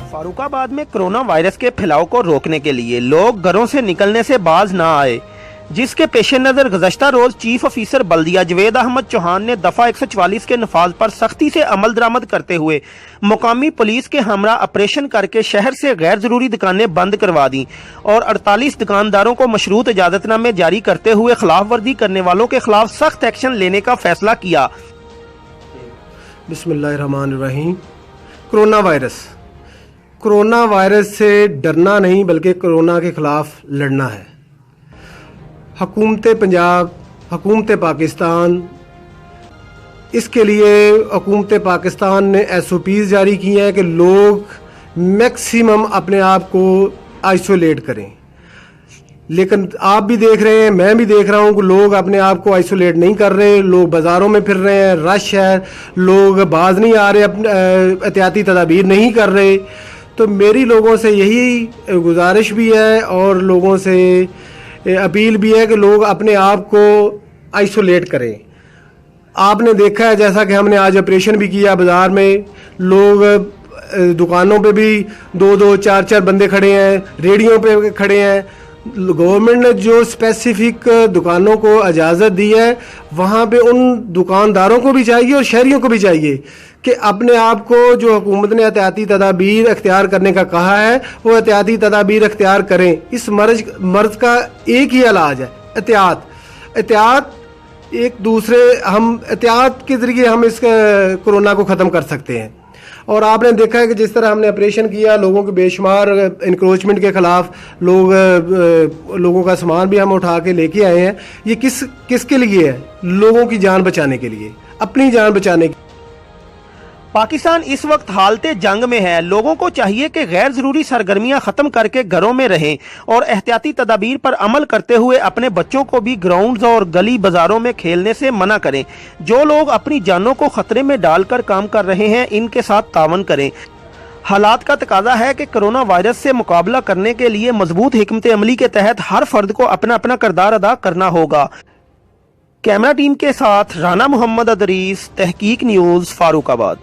फारुक आबाद में corona virus के फैलाव को रोकने के लिए लोग घरों से निकलने से बाज ना आए, जिसके पेश नज़र गुज़श्ता रोज चीफ ऑफिसर बल्दिया जवेद अहमद चौहान ने दफ़ा 144 के नफाज पर सख्ती से अमल दरामद करते हुए मुकामी पुलिस के हमरा ऑपरेशन करके शहर से गैर ज़रूरी दुकानें बंद करवा दी और 48 दुकानदारों को मशरूत इजाज़तनामे जारी करते हुए खिलाफ वर्जी करने वालों के खिलाफ सख्त एक्शन लेने का फैसला किया। बिस्मिल्लाहिर्रहमानिर्रहीम। कोरोना वायरस से डरना नहीं बल्कि कोरोना के खिलाफ लड़ना है। हुकूमत पंजाब, हुकूमत पाकिस्तान, इसके लिए हुकूमत पाकिस्तान ने SOPs जारी की हैं कि लोग मैक्सिमम अपने आप को आइसोलेट करें, लेकिन आप भी देख रहे हैं, मैं भी देख रहा हूं कि लोग अपने आप को आइसोलेट नहीं कर रहे। लोग बाज़ारों में फिर रहे हैं, रश है, लोग बाज नहीं आ रहे, एहतियाती तदाबीर नहीं कर रहे। तो मेरी लोगों से यही गुजारिश भी है और लोगों से अपील भी है कि लोग अपने आप को आइसोलेट करें। आपने देखा है, जैसा कि हमने आज ऑपरेशन भी किया, बाज़ार में लोग दुकानों पे भी 2-2, 4-4 बंदे खड़े हैं, रेडियों पे खड़े हैं। गवर्नमेंट ने जो स्पेसिफिक दुकानों को इजाज़त दी है, वहाँ पे उन दुकानदारों को भी चाहिए और शहरियों को भी चाहिए कि अपने आप को, जो हुकूमत ने एहतियाती तदाबीर अख्तियार करने का कहा है, वो एहतियाती तदाबीर अख्तियार करें। इस मर्ज का एक ही इलाज है, एहतियात। एक दूसरे, हम एहतियात के ज़रिए हम इस कोरोना को ख़त्म कर सकते हैं। और आपने देखा है कि जिस तरह हमने ऑपरेशन किया, लोगों के बेशुमार इंक्रोचमेंट के खिलाफ लोगों का सामान भी हम उठा के लेके आए हैं। ये किसके लिए है? लोगों की जान बचाने के लिए, अपनी जान बचाने की। पाकिस्तान इस वक्त हालते जंग में है। लोगों को चाहिए कि गैर जरूरी सरगर्मियां खत्म करके घरों में रहें और एहतियाती तदाबीर पर अमल करते हुए अपने बच्चों को भी ग्राउंड्स और गली बाजारों में खेलने से मना करें। जो लोग अपनी जानों को खतरे में डालकर काम कर रहे हैं, इनके साथ तावन करें। हालात का तकाजा है कि कोरोना वायरस से मुकाबला करने के लिए मजबूत हिकमत अमली के तहत हर फर्द को अपना अपना किरदार अदा करना होगा। कैमरा टीम के साथ राना मोहम्मद अदरीस, तहकीक न्यूज़, फारुक आबाद।